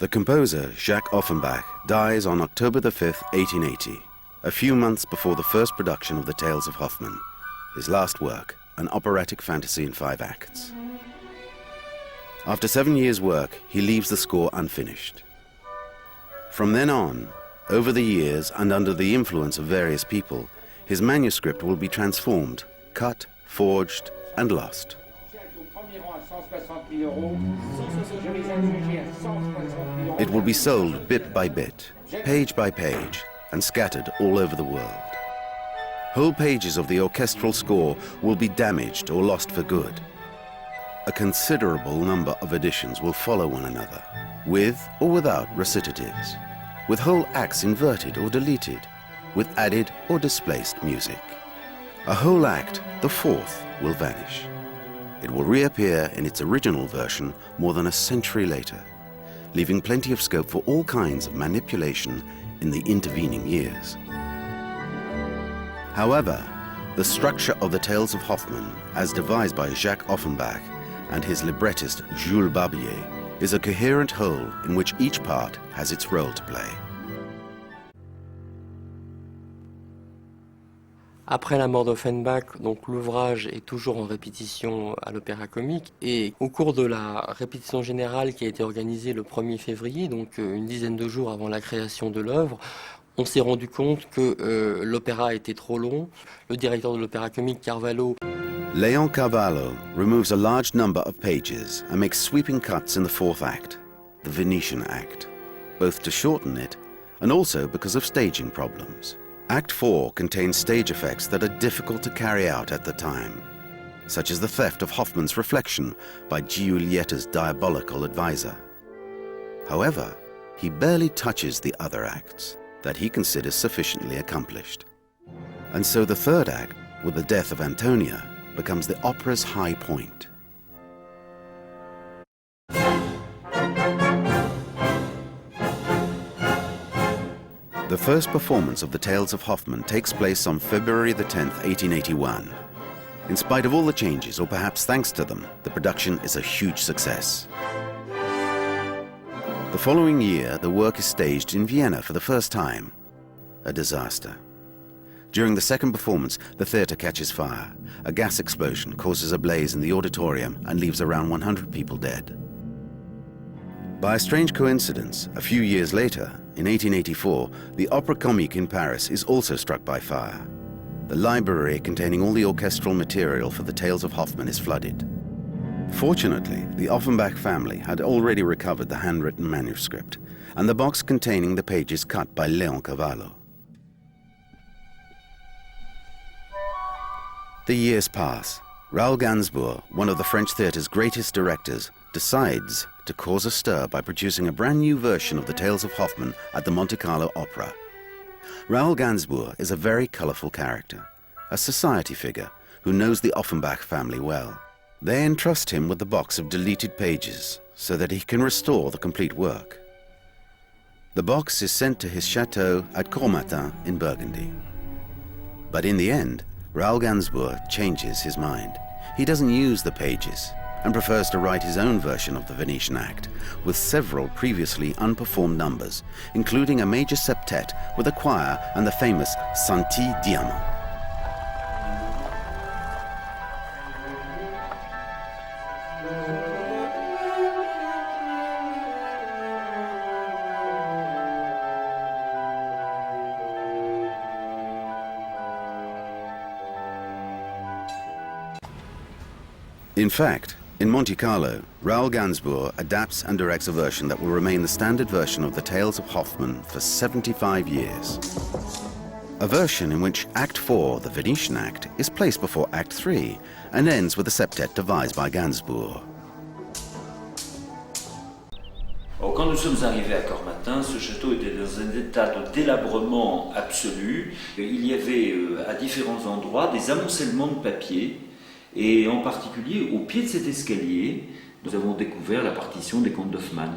The composer, Jacques Offenbach, dies on October the 5th, 1880, a few months before the first production of the Tales of Hoffmann, his last work, an operatic fantasy in 5 acts. After 7 years' work, he leaves the score unfinished. From then on, over the years and under the influence of various people, his manuscript will be transformed, cut, forged, and lost. It will be sold bit by bit, page by page, and scattered all over the world. Whole pages of the orchestral score will be damaged or lost for good. A considerable number of editions will follow one another, with or without recitatives, with whole acts inverted or deleted, with added or displaced music. A whole act, the 4th, will vanish. It will reappear in its original version more than a century later, leaving plenty of scope for all kinds of manipulation in the intervening years. However, the structure of the Tales of Hoffmann, as devised by Jacques Offenbach and his librettist Jules Barbier, is a coherent whole in which each part has its role to play. Après la mort d'Offenbach, donc l'ouvrage est toujours en répétition à l'Opéra Comique, et au cours de la répétition générale qui a été organisée le 1er février, donc une dizaine de jours avant la création de l'œuvre, on s'est rendu compte que l'opéra était trop long. Le directeur de l'Opéra Comique, Carvalho, Léon Carvalho removes a large number of pages and makes sweeping cuts in the 4th act, the Venetian act, both to shorten it and also because of staging problems. Act 4 contains stage effects that are difficult to carry out at the time, such as the theft of Hoffmann's reflection by Giulietta's diabolical advisor. However, he barely touches the other acts that he considers sufficiently accomplished. And so the 3rd act, with the death of Antonia, becomes the opera's high point. The first performance of the Tales of Hoffmann takes place on February the 10th, 1881. In spite of all the changes, or perhaps thanks to them, the production is a huge success. The following year, the work is staged in Vienna for the first time. A disaster. During the second performance, the theatre catches fire. A gas explosion causes a blaze in the auditorium and leaves around 100 people dead. By a strange coincidence, a few years later, in 1884, the Opéra Comique in Paris is also struck by fire. The library containing all the orchestral material for the Tales of Hoffmann is flooded. Fortunately, the Offenbach family had already recovered the handwritten manuscript and the box containing the pages cut by Léon Carvalho. The years pass. Raoul Gainsbourg, one of the French theatre's greatest directors, decides to cause a stir by producing a brand new version of the Tales of Hoffmann at the Monte Carlo Opera. Raoul Gainsbourg is a very colorful character, a society figure who knows the Offenbach family well. They entrust him with the box of deleted pages so that he can restore the complete work. The box is sent to his chateau at Cormatin in Burgundy. But in the end, Raoul Gainsbourg changes his mind. He doesn't use the pages and prefers to write his own version of the Venetian act with several previously unperformed numbers, including a major septet with a choir and the famous Senti Diamant. In fact, in Monte Carlo, Raoul Gainsbourg adapts and directs a version that will remain the standard version of the Tales of Hoffmann for 75 years. A version in which Act 4, the Venetian act, is placed before Act 3 and ends with a septet devised by Gainsbourg. Quand nous sommes arrivés à Cormatin, ce château était dans un état de délabrement absolu. Il y avait à différents endroits des amoncellements de papier. Et en particulier, au pied de cet escalier, nous avons découvert la partition des Contes d'Hoffmann.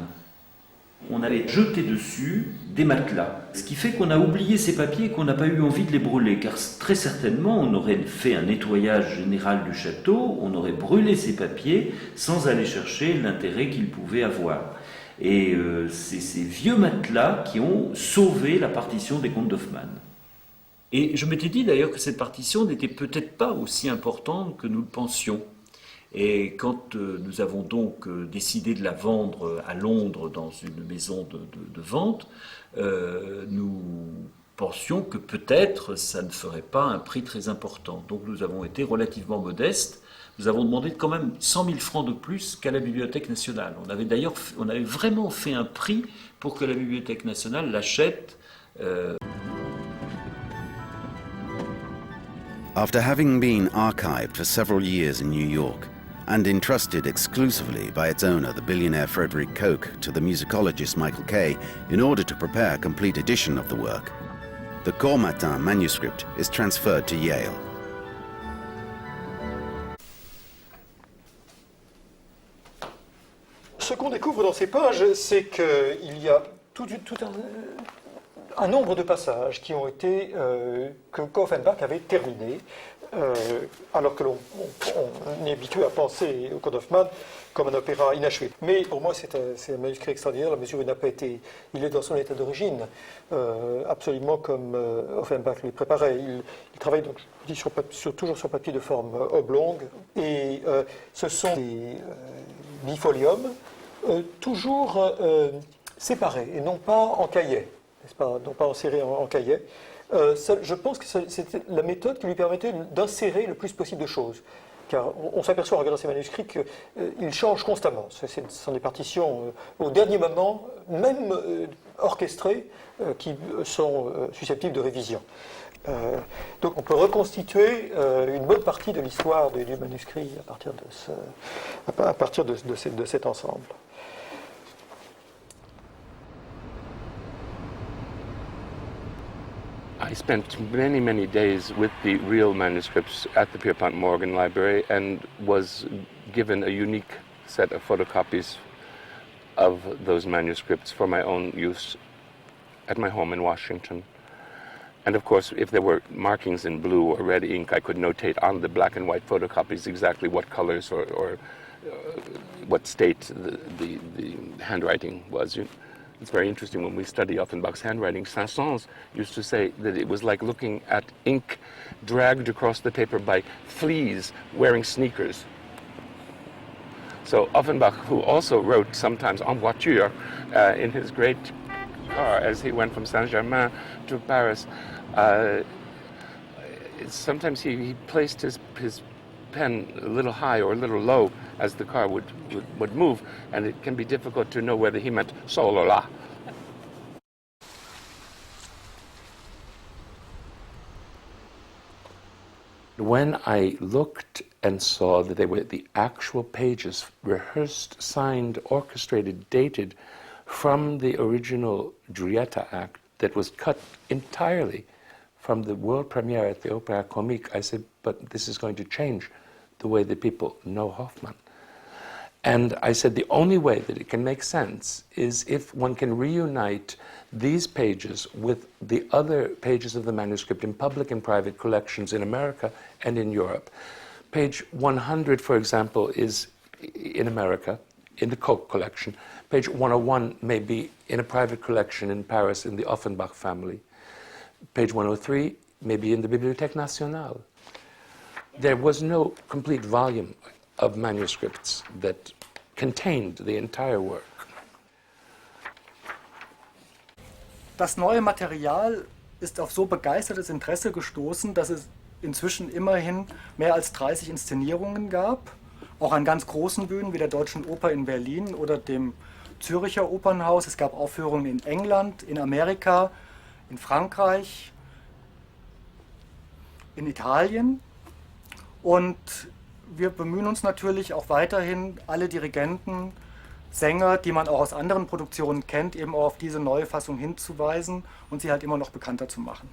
On avait jeté dessus des matelas, ce qui fait qu'on a oublié ces papiers et qu'on n'a pas eu envie de les brûler, car très certainement on aurait fait un nettoyage général du château, on aurait brûlé ces papiers sans aller chercher l'intérêt qu'ils pouvaient avoir. Et c'est ces vieux matelas qui ont sauvé la partition des Contes d'Hoffmann. Et je m'étais dit d'ailleurs que cette partition n'était peut-être pas aussi importante que nous le pensions. Et quand nous avons donc décidé de la vendre à Londres dans une maison de vente, nous pensions que peut-être ça ne ferait pas un prix très important. Donc nous avons été relativement modestes. Nous avons demandé quand même 100 000 francs de plus qu'à la Bibliothèque nationale. On avait vraiment fait un prix pour que la Bibliothèque nationale l'achète. After having been archived for several years in New York and entrusted exclusively by its owner, the billionaire Frederick Koch, to the musicologist Michael Kaye in order to prepare a complete edition of the work, the Cours Matin manuscript is transferred to Yale. Ce qu'on découvre dans ces pages, c'est qu'il y a tout un nombre de passages qui ont été que Offenbach avait terminés, alors que l'on est habitué à penser au Contes d'Hoffmann comme un opéra inachevé. Mais pour moi, c'est un manuscrit extraordinaire, la mesure où il n'a pas été, il est dans son état d'origine, absolument comme Offenbach lui préparait. Il travaille donc, je dis, toujours sur papier de forme oblongue, et ce sont des bifoliums, toujours séparés et non pas en cahiers, n'est-ce pas, non pas insérés en cahiers. Je pense que c'était la méthode qui lui permettait d'insérer le plus possible de choses. Car on s'aperçoit en regardant ces manuscrits qu'ils changent constamment. Ce sont des partitions au dernier moment, même orchestrées, qui sont susceptibles de révision. Donc on peut reconstituer une bonne partie de l'histoire du manuscrit à partir de cet ensemble. I spent many days with the real manuscripts at the Pierpont Morgan Library and was given a unique set of photocopies of those manuscripts for my own use at my home in Washington. And of course, if there were markings in blue or red ink, I could notate on the black and white photocopies exactly what colors or what state the handwriting was. It's very interesting when we study Offenbach's handwriting. Saint-Saëns used to say that it was like looking at ink dragged across the paper by fleas wearing sneakers. So Offenbach, who also wrote sometimes en voiture in his great car as he went from Saint-Germain to Paris, sometimes he placed his pen a little high or a little low as the car would move, and it can be difficult to know whether he meant sol or la. When I looked and saw that they were the actual pages, rehearsed, signed, orchestrated, dated from the original Giulietta Act that was cut entirely from the world premiere at the Opéra Comique, I said, but this is going to change the way that people know Hoffmann. And I said the only way that it can make sense is if one can reunite these pages with the other pages of the manuscript in public and private collections in America and in Europe. Page 100, for example, is in America, in the Koch collection. Page 101 may be in a private collection in Paris in the Offenbach family. Page 103 may be in the Bibliothèque Nationale. There was no complete volume of manuscripts that contained the entire work. Das neue Material ist auf so begeistertes Interesse gestoßen, dass es inzwischen immerhin mehr als 30 Inszenierungen gab, auch an ganz großen Bühnen wie der Deutschen Oper in Berlin oder dem Züricher Opernhaus. Es gab Aufführungen in England, in Amerika, in Frankreich, in Italien. Und wir bemühen uns natürlich auch weiterhin, alle Dirigenten, Sänger, die man auch aus anderen Produktionen kennt, eben auch auf diese neue Fassung hinzuweisen und sie halt immer noch bekannter zu machen.